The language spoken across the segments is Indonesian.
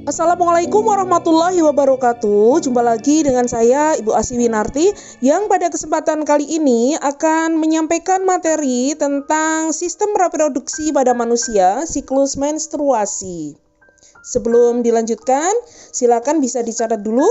Assalamualaikum warahmatullahi wabarakatuh. Jumpa lagi dengan saya Ibu Asy Winarti yang pada kesempatan kali ini akan menyampaikan materi tentang sistem reproduksi pada manusia, siklus menstruasi. Sebelum dilanjutkan, silakan bisa dicatat dulu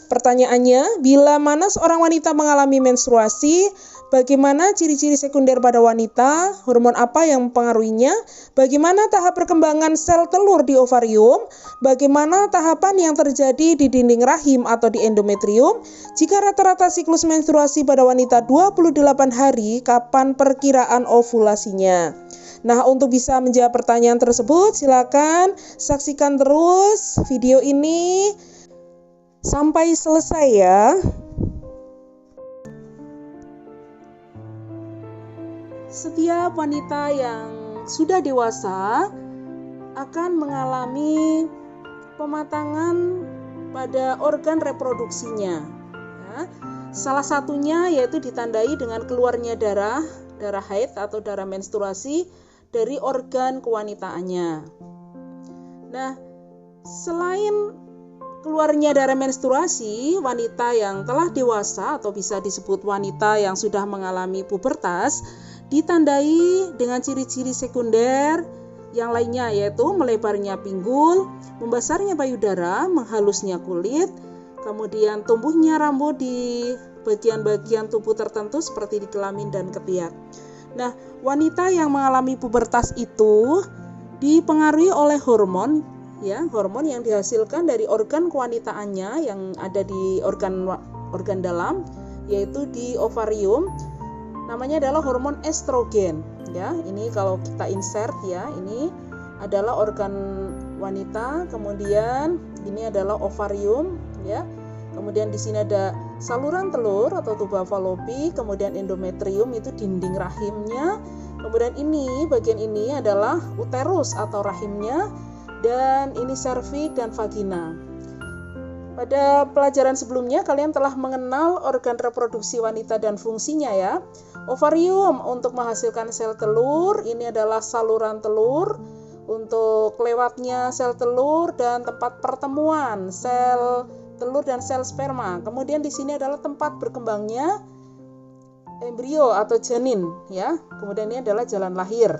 pertanyaannya. Bila mana seorang wanita mengalami menstruasi, bagaimana ciri-ciri sekunder pada wanita? Hormon apa yang mempengaruhinya? Bagaimana tahap perkembangan sel telur di ovarium? Bagaimana tahapan yang terjadi di dinding rahim atau di endometrium? Jika rata-rata siklus menstruasi pada wanita 28 hari, kapan perkiraan ovulasinya? Nah, untuk bisa menjawab pertanyaan tersebut, silakan saksikan terus video ini sampai selesai ya. Setiap wanita yang sudah dewasa akan mengalami pematangan pada organ reproduksinya. Ya. Salah satunya yaitu ditandai dengan keluarnya darah haid atau darah menstruasi dari organ kewanitaannya. Nah, selain keluarnya darah menstruasi, wanita yang telah dewasa atau bisa disebut wanita yang sudah mengalami pubertas ditandai dengan ciri-ciri sekunder yang lainnya, yaitu melebarnya pinggul, membesarnya payudara, menghalusnya kulit, kemudian tumbuhnya rambut di bagian-bagian tubuh tertentu seperti di kelamin dan ketiak. Nah, wanita yang mengalami pubertas itu dipengaruhi oleh hormon yang dihasilkan dari organ kewanitaannya yang ada di organ dalam, yaitu di ovarium. Namanya adalah hormon estrogen. Ya, ini kalau kita insert ya, ini adalah organ wanita, kemudian ini adalah ovarium ya. Kemudian di sini ada saluran telur atau tuba falopi, kemudian endometrium itu dinding rahimnya. Kemudian ini bagian ini adalah uterus atau rahimnya, dan ini serviks dan vagina. Pada pelajaran sebelumnya kalian telah mengenal organ reproduksi wanita dan fungsinya ya. Ovarium untuk menghasilkan sel telur, ini adalah saluran telur untuk lewatnya sel telur dan tempat pertemuan sel telur dan sel sperma. Kemudian di sini adalah tempat berkembangnya embrio atau janin ya. Kemudian ini adalah jalan lahir.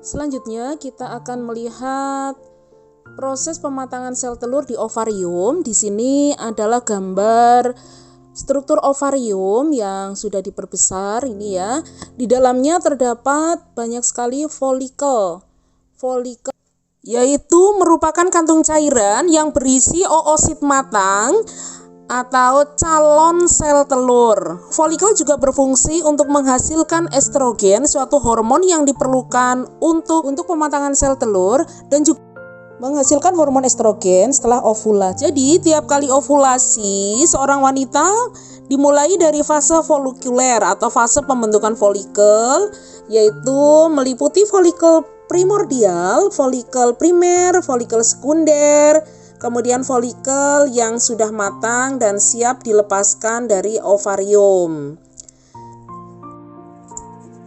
Selanjutnya kita akan melihat proses pematangan sel telur di ovarium. Di sini adalah gambar struktur ovarium yang sudah diperbesar ini ya. Di dalamnya terdapat banyak sekali folikel, yaitu merupakan kantung cairan yang berisi oosit matang atau calon sel telur. Folikel juga berfungsi untuk menghasilkan estrogen, suatu hormon yang diperlukan untuk pematangan sel telur, dan juga menghasilkan hormon estrogen setelah ovulasi. Jadi, tiap kali ovulasi, seorang wanita dimulai dari fase folikuler atau fase pembentukan folikel, yaitu meliputi folikel primordial, folikel primer, folikel sekunder, kemudian folikel yang sudah matang dan siap dilepaskan dari ovarium.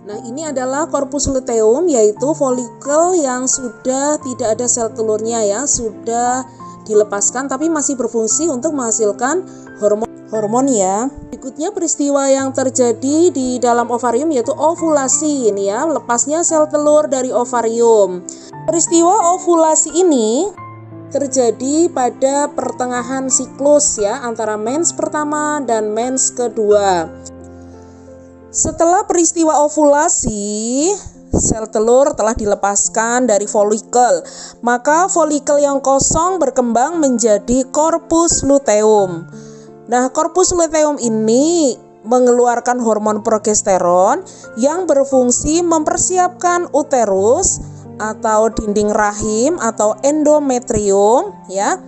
Nah, ini adalah corpus luteum, yaitu folikel yang sudah tidak ada sel telurnya ya, sudah dilepaskan tapi masih berfungsi untuk menghasilkan hormon ya. Berikutnya peristiwa yang terjadi di dalam ovarium yaitu ovulasi ini ya, lepasnya sel telur dari ovarium. Peristiwa ovulasi ini terjadi pada pertengahan siklus ya, antara mens pertama dan mens kedua. Setelah peristiwa ovulasi, sel telur telah dilepaskan dari folikel, maka folikel yang kosong berkembang menjadi corpus luteum. Nah, corpus luteum ini mengeluarkan hormon progesteron yang berfungsi mempersiapkan uterus atau dinding rahim atau endometrium ya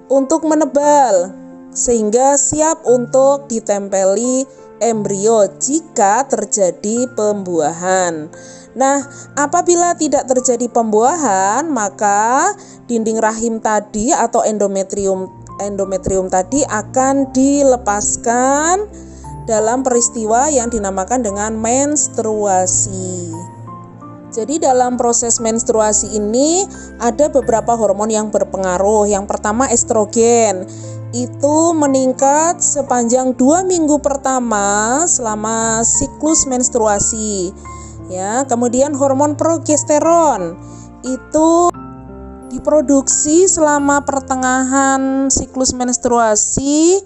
untuk menebal sehingga siap untuk ditempeli embrio jika terjadi pembuahan. Nah, apabila tidak terjadi pembuahan, maka dinding rahim tadi atau endometrium tadi akan dilepaskan dalam peristiwa yang dinamakan dengan menstruasi. Jadi dalam proses menstruasi ini ada beberapa hormon yang berpengaruh. Yang pertama estrogen, itu meningkat sepanjang 2 minggu pertama selama siklus menstruasi. Ya, kemudian hormon progesteron itu diproduksi selama pertengahan siklus menstruasi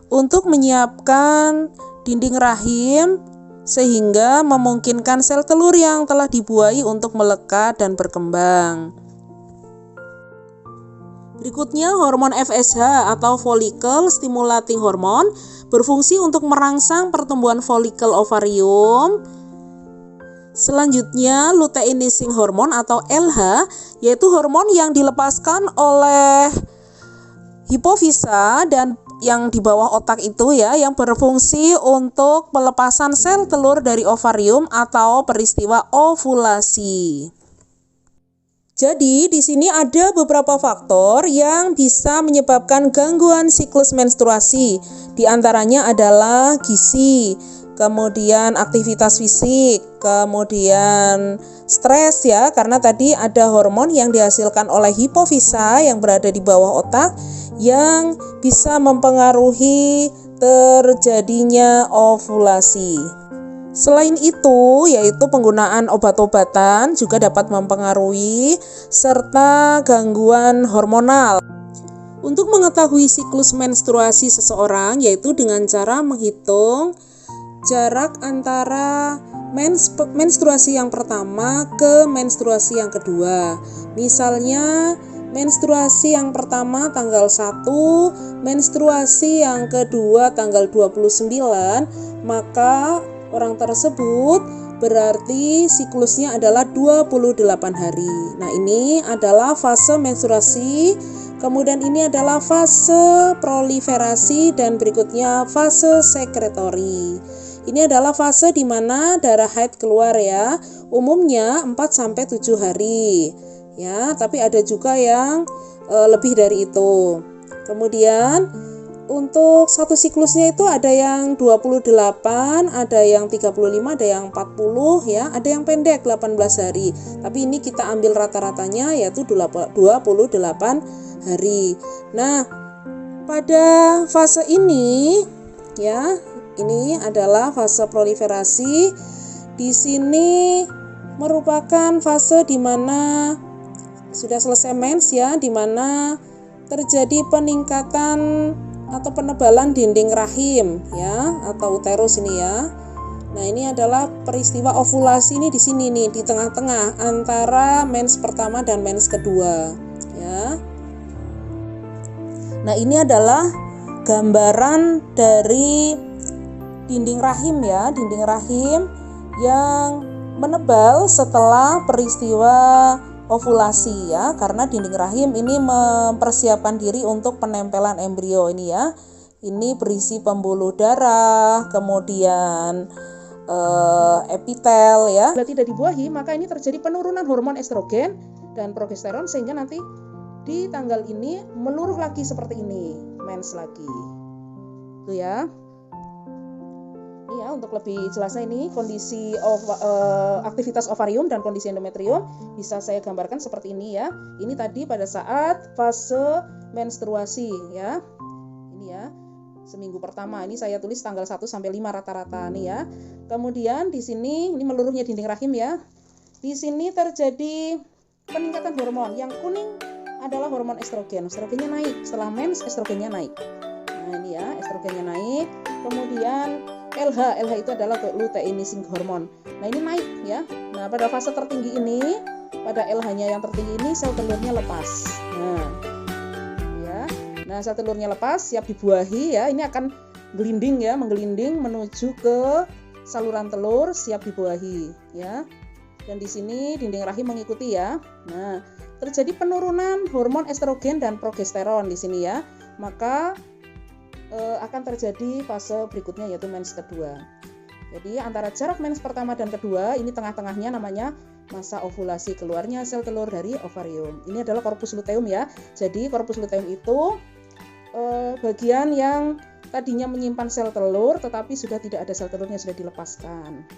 untuk menyiapkan dinding rahim sehingga memungkinkan sel telur yang telah dibuahi untuk melekat dan berkembang. Berikutnya hormon FSH atau follicle stimulating hormone berfungsi untuk merangsang pertumbuhan folikel ovarium. Selanjutnya luteinizing hormone atau LH, yaitu hormon yang dilepaskan oleh hipofisa dan yang di bawah otak itu ya, yang berfungsi untuk pelepasan sel telur dari ovarium atau peristiwa ovulasi. Jadi di sini ada beberapa faktor yang bisa menyebabkan gangguan siklus menstruasi. Di antaranya adalah gizi, kemudian aktivitas fisik, kemudian stres ya, karena tadi ada hormon yang dihasilkan oleh hipofisa yang berada di bawah otak yang bisa mempengaruhi terjadinya ovulasi. Selain itu, yaitu penggunaan obat-obatan juga dapat mempengaruhi serta gangguan hormonal. Untuk mengetahui siklus menstruasi seseorang, yaitu dengan cara menghitung jarak antara menstruasi yang pertama ke menstruasi yang kedua. Misalnya menstruasi yang pertama tanggal 1, menstruasi yang kedua tanggal 29, maka orang tersebut berarti siklusnya adalah 28 hari. Nah, ini adalah fase menstruasi, kemudian ini adalah fase proliferasi dan berikutnya fase sekretori. Ini adalah fase di mana darah haid keluar ya, umumnya 4-7 hari. Ya, tapi ada juga yang lebih dari itu. Kemudian untuk satu siklusnya itu ada yang 28, ada yang 35, ada yang 40 ya, ada yang pendek 18 hari. Tapi ini kita ambil rata-ratanya yaitu 28 hari. Nah, pada fase ini ya, ini adalah fase proliferasi. Di sini merupakan fase di mana sudah selesai mens ya, di mana terjadi peningkatan atau penebalan dinding rahim ya, atau uterus ini ya. Nah, ini adalah peristiwa ovulasi ini di sini nih, di tengah-tengah antara mens pertama dan mens kedua ya. Nah, ini adalah gambaran dari dinding rahim ya, dinding rahim yang menebal setelah peristiwa ovulasi ya, karena dinding rahim ini mempersiapkan diri untuk penempelan embrio ini ya. Ini berisi pembuluh darah, kemudian epitel ya. Bila tidak dibuahi, maka ini terjadi penurunan hormon estrogen dan progesteron sehingga nanti di tanggal ini meluruh lagi seperti ini, mens lagi. Itu ya. Ini ya, untuk lebih jelasnya ini kondisi aktivitas ovarium dan kondisi endometrium bisa saya gambarkan seperti ini ya. Ini tadi pada saat fase menstruasi ya. Ini ya, seminggu pertama. Ini saya tulis tanggal 1 sampai 5 rata-rata nih ya. Kemudian di sini ini meluruhnya dinding rahim ya. Di sini terjadi peningkatan hormon. Yang kuning adalah hormon estrogen. Estrogennya naik. Setelah mens estrogennya naik. Nah, ini ya, estrogennya naik. Kemudian LH itu adalah luteinizing hormon. Nah, ini naik ya. Nah, pada fase tertinggi ini, pada LH-nya yang tertinggi ini sel telurnya lepas. Nah, ya. Nah, sel telurnya lepas, siap dibuahi ya. Ini akan gelinding ya, menggelinding menuju ke saluran telur, siap dibuahi ya. Dan di sini dinding rahim mengikuti ya. Nah, terjadi penurunan hormon estrogen dan progesteron di sini ya. Maka akan terjadi fase berikutnya yaitu mens kedua. Jadi antara jarak mens pertama dan kedua, ini tengah-tengahnya namanya masa ovulasi, keluarnya sel telur dari ovarium. Ini adalah corpus luteum ya. Jadi corpus luteum itu bagian yang tadinya menyimpan sel telur tetapi sudah tidak ada sel telurnya, sudah dilepaskan.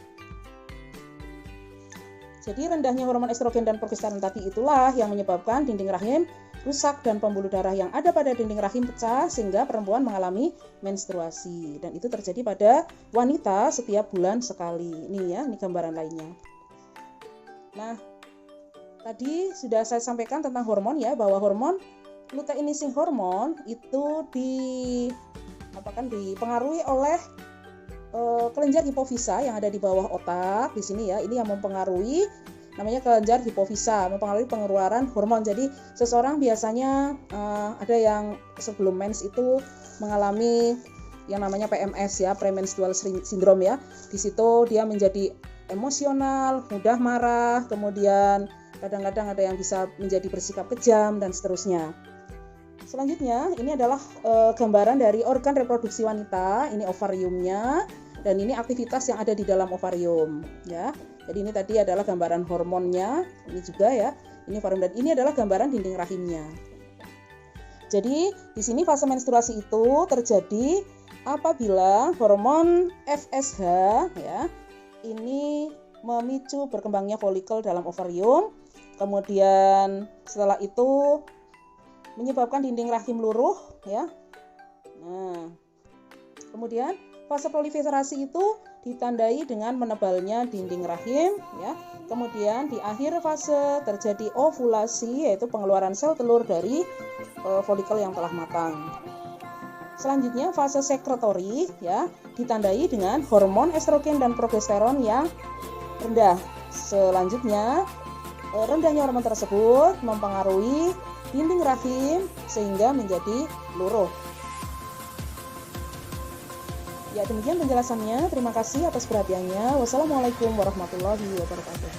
Jadi rendahnya hormon estrogen dan progesteron tadi itulah yang menyebabkan dinding rahim rusak dan pembuluh darah yang ada pada dinding rahim pecah sehingga perempuan mengalami menstruasi. Dan itu terjadi pada wanita setiap bulan sekali. Ini gambaran lainnya. Nah, tadi sudah saya sampaikan tentang hormon ya, bahwa hormon luteinizing hormon itu dipengaruhi oleh kelenjar hipofisa yang ada di bawah otak di sini ya. Ini yang mempengaruhi, namanya kelenjar hipofisa, mempengaruhi pengeluaran hormon. Jadi seseorang biasanya ada yang sebelum mens itu mengalami yang namanya PMS ya, premenstrual syndrome ya. Di situ dia menjadi emosional, mudah marah, kemudian kadang-kadang ada yang bisa menjadi bersikap kejam dan seterusnya. Selanjutnya ini adalah gambaran dari organ reproduksi wanita, ini ovariumnya. Dan ini aktivitas yang ada di dalam ovarium ya. Jadi ini tadi adalah gambaran hormonnya, ini juga ya. Ini ovarium dan ini adalah gambaran dinding rahimnya. Jadi di sini fase menstruasi itu terjadi apabila hormon FSH ya ini memicu berkembangnya folikel dalam ovarium. Kemudian setelah itu menyebabkan dinding rahim luruh ya. Nah, kemudian fase proliferasi itu ditandai dengan menebalnya dinding rahim ya. Kemudian di akhir fase terjadi ovulasi, yaitu pengeluaran sel telur dari folikel yang telah matang. Selanjutnya fase sekretori ya, ditandai dengan hormon estrogen dan progesteron yang rendah. Selanjutnya rendahnya hormon tersebut mempengaruhi dinding rahim sehingga menjadi luruh. Ya, demikian penjelasannya. Terima kasih atas perhatiannya. Wassalamualaikum warahmatullahi wabarakatuh.